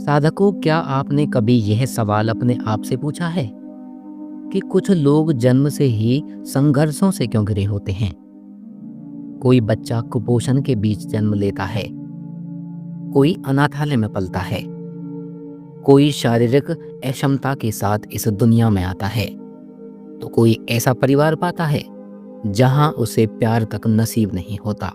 साधकों, क्या आपने कभी यह सवाल अपने आप से पूछा है कि कुछ लोग जन्म से ही संघर्षों से क्यों घिरे होते हैं? कोई बच्चा कुपोषण के बीच जन्म लेता है, कोई अनाथालय में पलता है, कोई शारीरिक अक्षमता के साथ इस दुनिया में आता है, तो कोई ऐसा परिवार पाता है जहां उसे प्यार तक नसीब नहीं होता।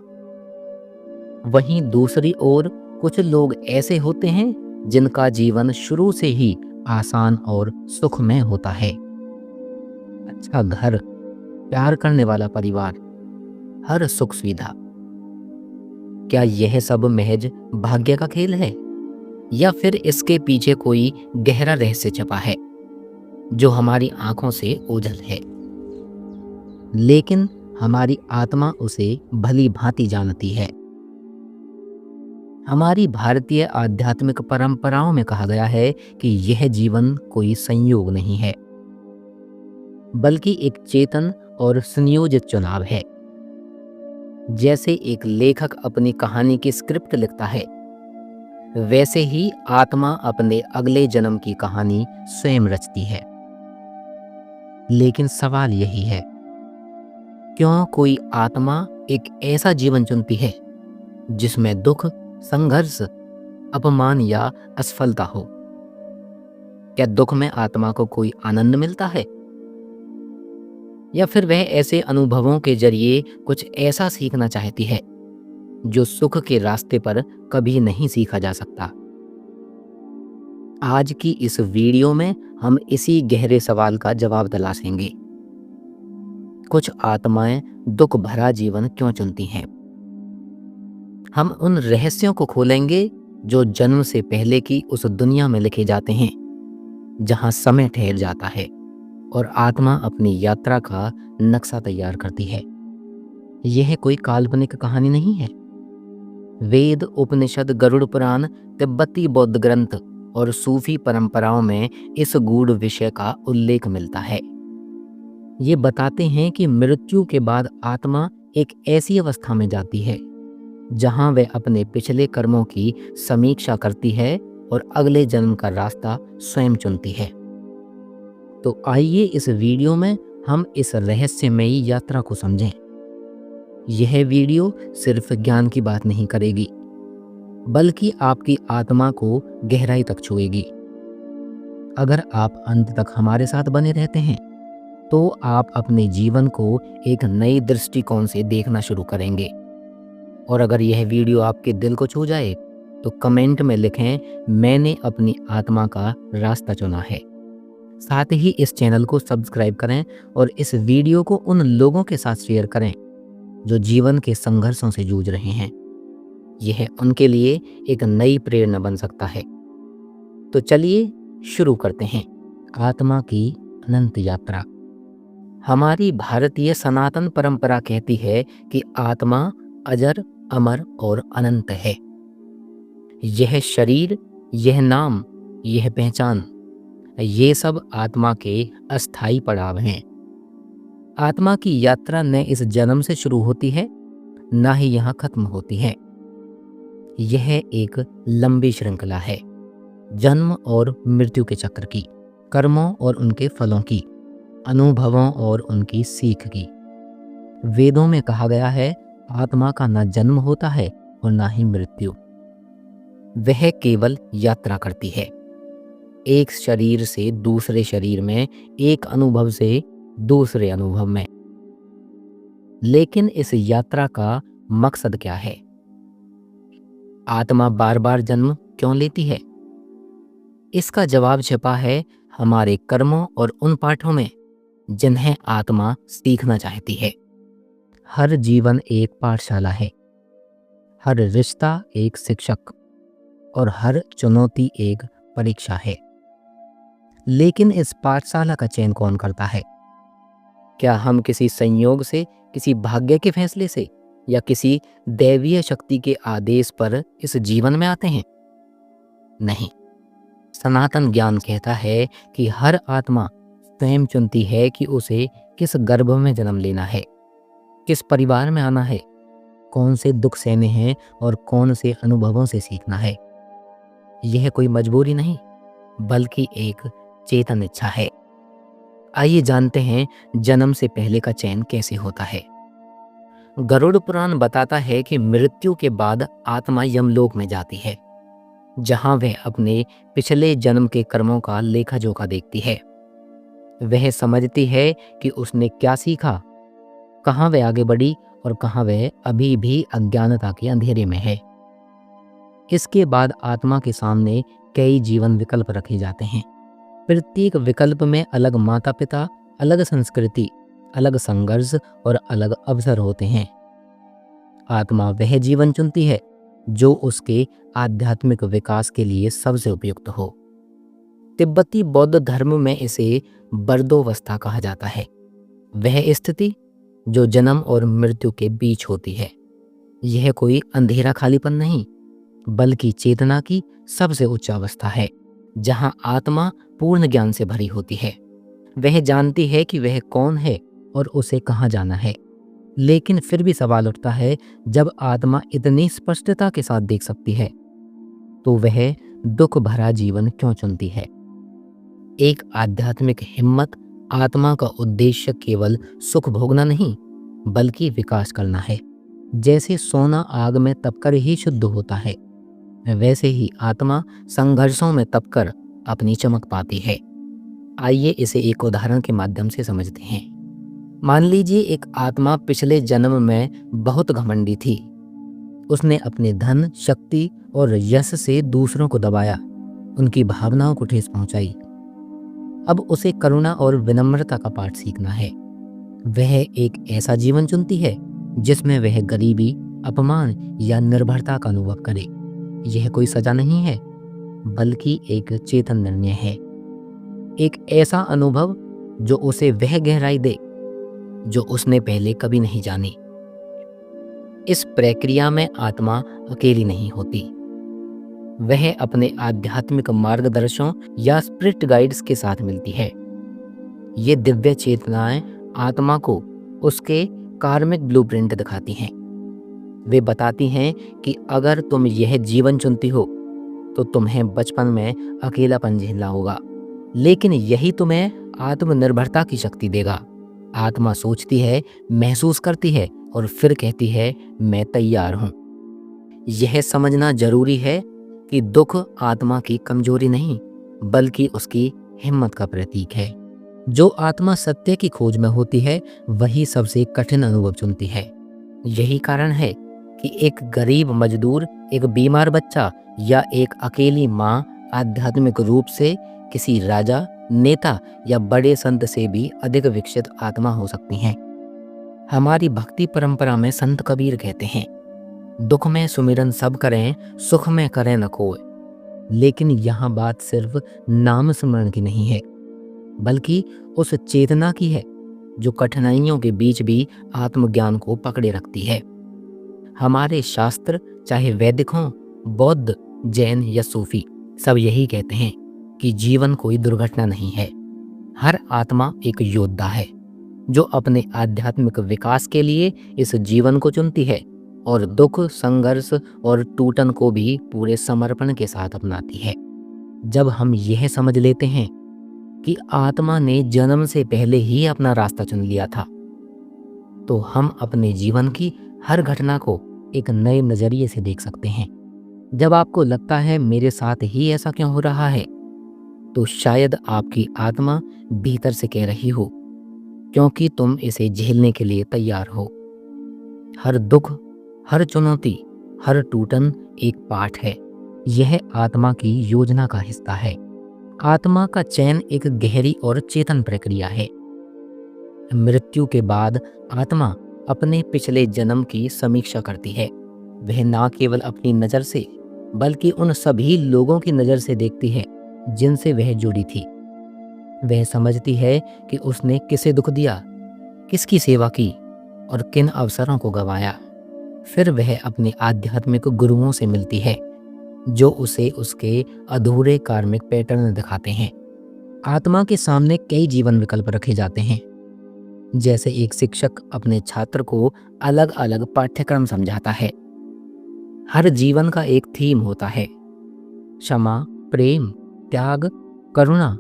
वहीं दूसरी ओर कुछ लोग ऐसे होते हैं जिनका जीवन शुरू से ही आसान और सुखमय होता है। अच्छा घर, प्यार करने वाला परिवार, हर सुख सुविधा। क्या यह सब महज भाग्य का खेल है या फिर इसके पीछे कोई गहरा रहस्य छुपा है जो हमारी आंखों से ओझल है, लेकिन हमारी आत्मा उसे भली भांति जानती है? हमारी भारतीय आध्यात्मिक परंपराओं में कहा गया है कि यह जीवन कोई संयोग नहीं है, बल्कि एक चेतन और सुनियोजित चुनाव है। जैसे एक लेखक अपनी कहानी की स्क्रिप्ट लिखता है, वैसे ही आत्मा अपने अगले जन्म की कहानी स्वयं रचती है। लेकिन सवाल यही है, क्यों कोई आत्मा एक ऐसा जीवन चुनती है जिसमें दुख, संघर्ष, अपमान या असफलता हो? क्या दुख में आत्मा को कोई आनंद मिलता है, या फिर वह ऐसे अनुभवों के जरिए कुछ ऐसा सीखना चाहती है जो सुख के रास्ते पर कभी नहीं सीखा जा सकता? आज की इस वीडियो में हम इसी गहरे सवाल का जवाब तलाशेंगे। कुछ आत्माएं दुख भरा जीवन क्यों चुनती हैं? हम उन रहस्यों को खोलेंगे जो जन्म से पहले की उस दुनिया में लिखे जाते हैं जहां समय ठहर जाता है और आत्मा अपनी यात्रा का नक्शा तैयार करती है। यह कोई काल्पनिक कहानी नहीं है। वेद, उपनिषद, गरुड़ पुराण, तिब्बती बौद्ध ग्रंथ और सूफी परंपराओं में इस गूढ़ विषय का उल्लेख मिलता है। ये बताते हैं कि मृत्यु के बाद आत्मा एक ऐसी अवस्था में जाती है जहां वह अपने पिछले कर्मों की समीक्षा करती है और अगले जन्म का रास्ता स्वयं चुनती है। तो आइए इस वीडियो में हम इस रहस्यमयी यात्रा को समझें। यह वीडियो सिर्फ ज्ञान की बात नहीं करेगी, बल्कि आपकी आत्मा को गहराई तक छुएगी। अगर आप अंत तक हमारे साथ बने रहते हैं तो आप अपने जीवन को एक नई दृष्टिकोण से देखना शुरू करेंगे। और अगर यह वीडियो आपके दिल को छू जाए तो कमेंट में लिखें, मैंने अपनी आत्मा का रास्ता चुना है। साथ ही इस चैनल को सब्सक्राइब करें और इस वीडियो को उन लोगों के साथ शेयर करें जो जीवन के संघर्षों से जूझ रहे हैं। यह उनके लिए एक नई प्रेरणा बन सकता है। तो चलिए शुरू करते हैं आत्मा की अनंत यात्रा। हमारी भारतीय सनातन परंपरा कहती है कि आत्मा अजर, अमर और अनंत है। यह शरीर, यह नाम, यह पहचान, ये सब आत्मा के अस्थायी पड़ाव हैं। आत्मा की यात्रा न इस जन्म से शुरू होती है, ना ही यहाँ खत्म होती है। यह एक लंबी श्रृंखला है, जन्म और मृत्यु के चक्र की, कर्मों और उनके फलों की, अनुभवों और उनकी सीख की। वेदों में कहा गया है, आत्मा का ना जन्म होता है और ना ही मृत्यु। वह केवल यात्रा करती है, एक शरीर से दूसरे शरीर में, एक अनुभव से दूसरे अनुभव में। लेकिन इस यात्रा का मकसद क्या है? आत्मा बार बार जन्म क्यों लेती है? इसका जवाब छिपा है हमारे कर्मों और उन पाठों में जिन्हें आत्मा सीखना चाहती है। हर जीवन एक पाठशाला है, हर रिश्ता एक शिक्षक और हर चुनौती एक परीक्षा है। लेकिन इस पाठशाला का चयन कौन करता है? क्या हम किसी संयोग से, किसी भाग्य के फैसले से या किसी दैवीय शक्ति के आदेश पर इस जीवन में आते हैं? नहीं। सनातन ज्ञान कहता है कि हर आत्मा स्वयं चुनती है कि उसे किस गर्भ में जन्म लेना है, किस परिवार में आना है, कौन से दुख सहने हैं और कौन से अनुभवों से सीखना है। यह कोई मजबूरी नहीं, बल्कि एक चेतन इच्छा है। आइए जानते हैं जन्म से पहले का चयन कैसे होता है। गरुड़ पुराण बताता है कि मृत्यु के बाद आत्मा यमलोक में जाती है, जहां वह अपने पिछले जन्म के कर्मों का लेखा जोखा देखती है। वह समझती है कि उसने क्या सीखा, कहाँ वह आगे बढ़ी और कहाँ वह अभी भी अज्ञानता के अंधेरे में है। इसके बाद आत्मा के सामने कई जीवन विकल्प रखे जाते हैं। प्रत्येक विकल्प में अलग माता पिता, अलग संस्कृति, अलग संघर्ष और अलग अवसर होते हैं। आत्मा वह जीवन चुनती है जो उसके आध्यात्मिक विकास के लिए सबसे उपयुक्त हो। तिब्बती बौद्ध धर्म में इसे बर्दोवस्था कहा जाता है। वह स्थिति जो जन्म और मृत्यु के बीच होती है। यह कोई अंधेरा खालीपन नहीं, बल्कि चेतना की सबसे उच्च अवस्था है, जहां आत्मा पूर्ण ज्ञान से भरी होती है। वह जानती है कि वह कौन है और उसे कहाँ जाना है। लेकिन फिर भी सवाल उठता है, जब आत्मा इतनी स्पष्टता के साथ देख सकती है, तो वह दुख भरा जीवन क्यों चुनती है? एक आध्यात्मिक हिम्मत आत्मा का उद्देश्य केवल सुख भोगना नहीं, बल्कि विकास करना है। जैसे सोना आग में तपकर ही शुद्ध होता है, वैसे ही आत्मा संघर्षों में तपकर अपनी चमक पाती है। आइए इसे एक उदाहरण के माध्यम से समझते हैं। मान लीजिए एक आत्मा पिछले जन्म में बहुत घमंडी थी। उसने अपने धन, शक्ति और यश से दूसरों को दबाया, उनकी भावनाओं को ठेस पहुंचाई। अब उसे करुणा और विनम्रता का पाठ सीखना है। वह एक ऐसा जीवन चुनती है जिसमें वह गरीबी, अपमान या निर्भरता का अनुभव करे। यह कोई सजा नहीं है, बल्कि एक चेतन निर्णय है। एक ऐसा अनुभव जो उसे वह गहराई दे जो उसने पहले कभी नहीं जानी। इस प्रक्रिया में आत्मा अकेली नहीं होती। वह अपने आध्यात्मिक मार्गदर्शकों या स्पिरिट गाइड्स के साथ मिलती है। ये दिव्य चेतनाएं आत्मा को उसके कार्मिक ब्लूप्रिंट दिखाती हैं। वे बताती हैं कि अगर तुम यह जीवन चुनती हो तो तुम्हें बचपन में अकेलापन झेलना होगा, लेकिन यही तुम्हें आत्मनिर्भरता की शक्ति देगा। आत्मा सोचती है, महसूस करती है और फिर कहती है, मैं तैयार हूं। यह समझना जरूरी है कि दुख आत्मा की कमजोरी नहीं, बल्कि उसकी हिम्मत का प्रतीक है। जो आत्मा सत्य की खोज में होती है, वही सबसे कठिन अनुभव चुनती है। यही कारण है कि एक गरीब मजदूर, एक बीमार बच्चा या एक अकेली माँ आध्यात्मिक रूप से किसी राजा, नेता या बड़े संत से भी अधिक विकसित आत्मा हो सकती हैं। हमारी भक्ति परंपरा में संत कबीर कहते हैं, दुख में सुमिरन सब करें, सुख में करें न कोय। लेकिन यहाँ बात सिर्फ नाम स्मरण की नहीं है, बल्कि उस चेतना की है जो कठिनाइयों के बीच भी आत्मज्ञान को पकड़े रखती है। हमारे शास्त्र, चाहे वैदिक हों, बौद्ध, जैन या सूफी, सब यही कहते हैं कि जीवन कोई दुर्घटना नहीं है। हर आत्मा एक योद्धा है जो अपने आध्यात्मिक विकास के लिए इस जीवन को चुनती है और दुख, संघर्ष और टूटन को भी पूरे समर्पण के साथ अपनाती है। जब हम यह समझ लेते हैं कि आत्मा ने जन्म से पहले ही अपना रास्ता चुन लिया था, तो हम अपने जीवन की हर घटना को एक नए नजरिए से देख सकते हैं। जब आपको लगता है मेरे साथ ही ऐसा क्यों हो रहा है, तो शायद आपकी आत्मा भीतर से कह रही हो, क्योंकि तुम इसे झेलने के लिए तैयार हो। हर दुख, हर चुनौती, हर टूटन एक पाठ है। यह आत्मा की योजना का हिस्सा है। आत्मा का चयन एक गहरी और चेतन प्रक्रिया है। मृत्यु के बाद आत्मा अपने पिछले जन्म की समीक्षा करती है। वह ना केवल अपनी नज़र से, बल्कि उन सभी लोगों की नज़र से देखती है जिनसे वह जुड़ी थी। वह समझती है कि उसने किसे दुख दिया, किसकी सेवा की और किन अवसरों को गंवाया। फिर वह अपने आध्यात्मिक गुरुओं से मिलती है जो उसे उसके अधूरे कार्मिक पैटर्न दिखाते हैं। आत्मा के सामने कई जीवन विकल्प रखे जाते हैं। जैसे एक शिक्षक अपने छात्र को अलग अलग पाठ्यक्रम समझाता है। हर जीवन का एक थीम होता है। क्षमा, प्रेम, त्याग, करुणा,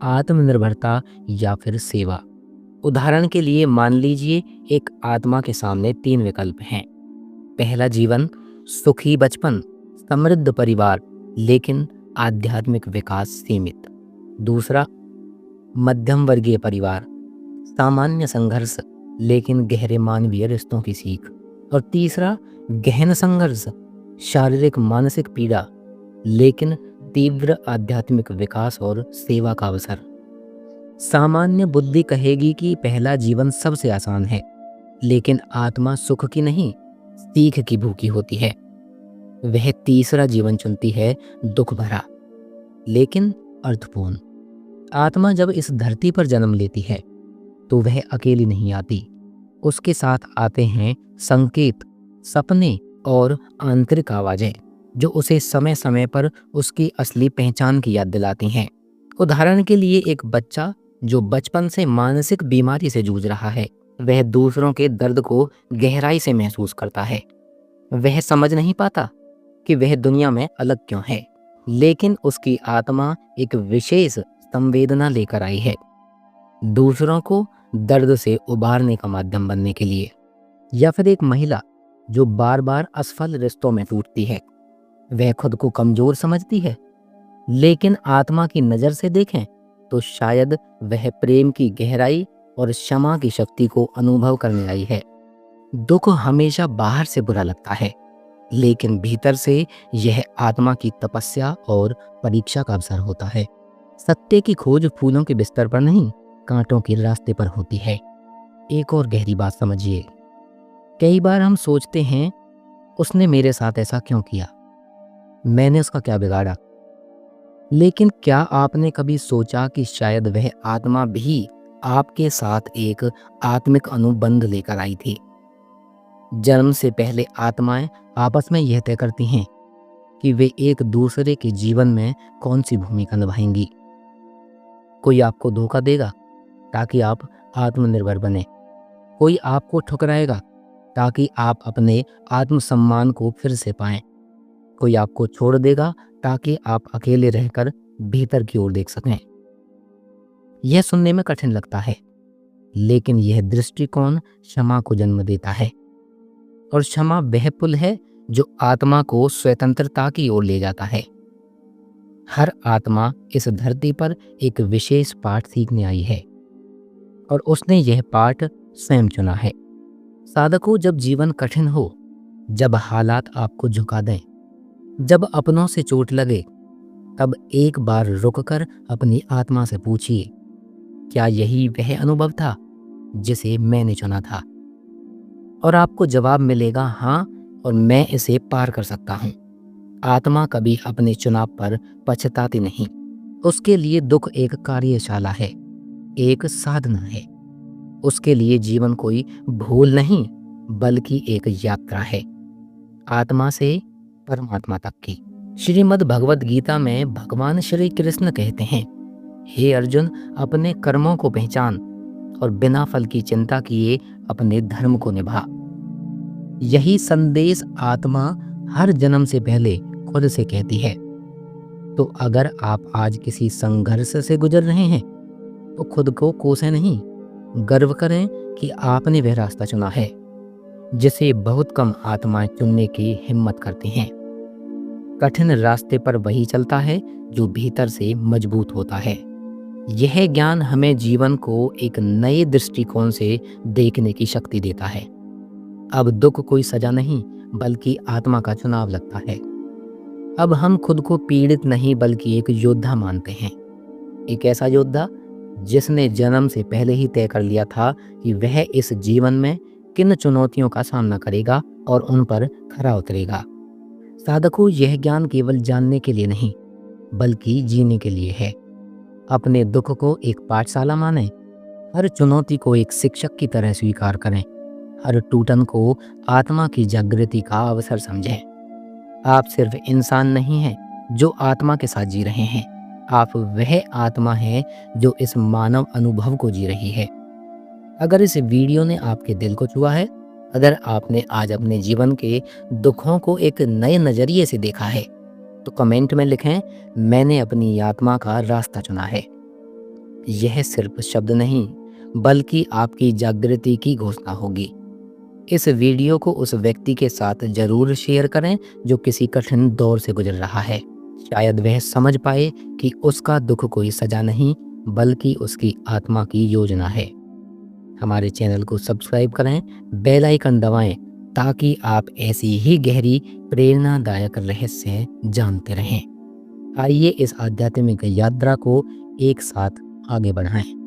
आत्मनिर्भरता या फिर सेवा। उदाहरण के लिए मान लीजिए एक आत्मा के सामने 3 विकल्प हैं। पहला जीवन, सुखी बचपन, समृद्ध परिवार लेकिन आध्यात्मिक विकास सीमित। दूसरा, मध्यम वर्गीय परिवार, सामान्य संघर्ष लेकिन गहरे मानवीय रिश्तों की सीख। और तीसरा, गहन संघर्ष, शारीरिक मानसिक पीड़ा लेकिन तीव्र आध्यात्मिक विकास और सेवा का अवसर। सामान्य बुद्धि कहेगी कि पहला जीवन सबसे आसान है, लेकिन आत्मा सुख की नहीं, सीख की भूखी होती है। वह तीसरा जीवन चुनती है, दुख भरा लेकिन अर्थपूर्ण। आत्मा जब इस धरती पर जन्म लेती है तो वह अकेली नहीं आती। उसके साथ आते हैं संकेत, सपने और आंतरिक आवाजें जो उसे समय समय पर उसकी असली पहचान की याद दिलाती हैं। उदाहरण के लिए एक बच्चा जो बचपन से मानसिक बीमारी से जूझ रहा है, वह दूसरों के दर्द को गहराई से महसूस करता है। वह समझ नहीं पाता कि वह दुनिया में अलग क्यों है, लेकिन उसकी आत्मा एक विशेष संवेदना लेकर आई है, दूसरों को दर्द से उबारने का माध्यम बनने के लिए। या फिर एक महिला जो बार बार असफल रिश्तों में टूटती है, वह खुद को कमजोर समझती है, लेकिन आत्मा की नजर से देखें तो शायद वह प्रेम की गहराई और क्षमा की शक्ति को अनुभव करने आई है। दुख हमेशा बाहर से बुरा लगता है, लेकिन भीतर से यह आत्मा की तपस्या और परीक्षा का अवसर होता है। सत्य की खोज फूलों के बिस्तर पर नहीं, कांटों के रास्ते पर होती है। एक और गहरी बात समझिए, कई बार हम सोचते हैं उसने मेरे साथ ऐसा क्यों किया, मैंने उसका क्या बिगाड़ा। लेकिन क्या आपने कभी सोचा कि शायद वह आत्मा भी आपके साथ एक आत्मिक अनुबंध लेकर आई थी। जन्म से पहले आत्माएं आपस में यह तय करती हैं कि वे एक दूसरे के जीवन में कौन सी भूमिका निभाएंगी। कोई आपको धोखा देगा ताकि आप आत्मनिर्भर बने, कोई आपको ठुकराएगा ताकि आप अपने आत्मसम्मान को फिर से पाएं, कोई आपको छोड़ देगा ताकि आप अकेले रहकर भीतर की ओर देख सकें। यह सुनने में कठिन लगता है, लेकिन यह दृष्टिकोण क्षमा को जन्म देता है। और क्षमा वह पुल है जो आत्मा को स्वतंत्रता की ओर ले जाता है। हर आत्मा इस धरती पर एक विशेष पाठ सीखने आई है और उसने यह पाठ स्वयं चुना है। साधकों, जब जीवन कठिन हो, जब हालात आपको झुका दें, जब अपनों से चोट लगे, तब एक बार रुककर अपनी आत्मा से पूछिए, क्या यही वह अनुभव था जिसे मैंने चुना था? और आपको जवाब मिलेगा, हाँ, और मैं इसे पार कर सकता हूँ। आत्मा कभी अपने चुनाव पर पछताती नहीं। उसके लिए दुख एक कार्यशाला है, एक साधना है। उसके लिए जीवन कोई भूल नहीं, बल्कि एक यात्रा है, आत्मा से परमात्मा तक की। श्रीमद् भगवद गीता में भगवान श्री कृष्ण कहते हैं, हे अर्जुन, अपने कर्मों को पहचान और बिना फल की चिंता किए अपने धर्म को निभा। यही संदेश आत्मा हर जन्म से पहले खुद से कहती है। तो अगर आप आज किसी संघर्ष से गुजर रहे हैं तो खुद को कोसें नहीं, गर्व करें कि आपने वह रास्ता चुना है जिसे बहुत कम आत्माएं चुनने की हिम्मत करती हैं। कठिन रास्ते पर वही चलता है जो भीतर से मजबूत होता है। यह ज्ञान हमें जीवन को एक नए दृष्टिकोण से देखने की शक्ति देता है। अब दुख कोई सजा नहीं, बल्कि आत्मा का चुनाव लगता है। अब हम खुद को पीड़ित नहीं, बल्कि एक योद्धा मानते हैं। एक ऐसा योद्धा जिसने जन्म से पहले ही तय कर लिया था कि वह इस जीवन में किन चुनौतियों का सामना करेगा और उन पर खरा उतरेगा। साधकों, यह ज्ञान केवल जानने के लिए नहीं, बल्कि जीने के लिए है। अपने दुख को एक पाठशाला मानें, हर चुनौती को एक शिक्षक की तरह स्वीकार करें, हर टूटन को आत्मा की जागृति का अवसर समझें। आप सिर्फ इंसान नहीं हैं जो आत्मा के साथ जी रहे हैं, आप वह आत्मा हैं जो इस मानव अनुभव को जी रही है। अगर इस वीडियो ने आपके दिल को छुआ है, अगर आपने आज अपने जीवन के दुखों को एक नए नजरिए से देखा है, तो कमेंट में लिखें, मैंने अपनी आत्मा का रास्ता चुना है। यह सिर्फ शब्द नहीं, बल्कि आपकी जागृति की घोषणा होगी। इस वीडियो को उस व्यक्ति के साथ जरूर शेयर करें जो किसी कठिन दौर से गुजर रहा है। शायद वह समझ पाए कि उसका दुख कोई सजा नहीं, बल्कि उसकी आत्मा की योजना है। हमारे चैनल को सब्सक्राइब करें, बेल आइकन दबाएं, ताकि आप ऐसी ही गहरी प्रेरणादायक रहस्य जानते रहें। आइए इस आध्यात्मिक यात्रा को एक साथ आगे बढ़ाएं।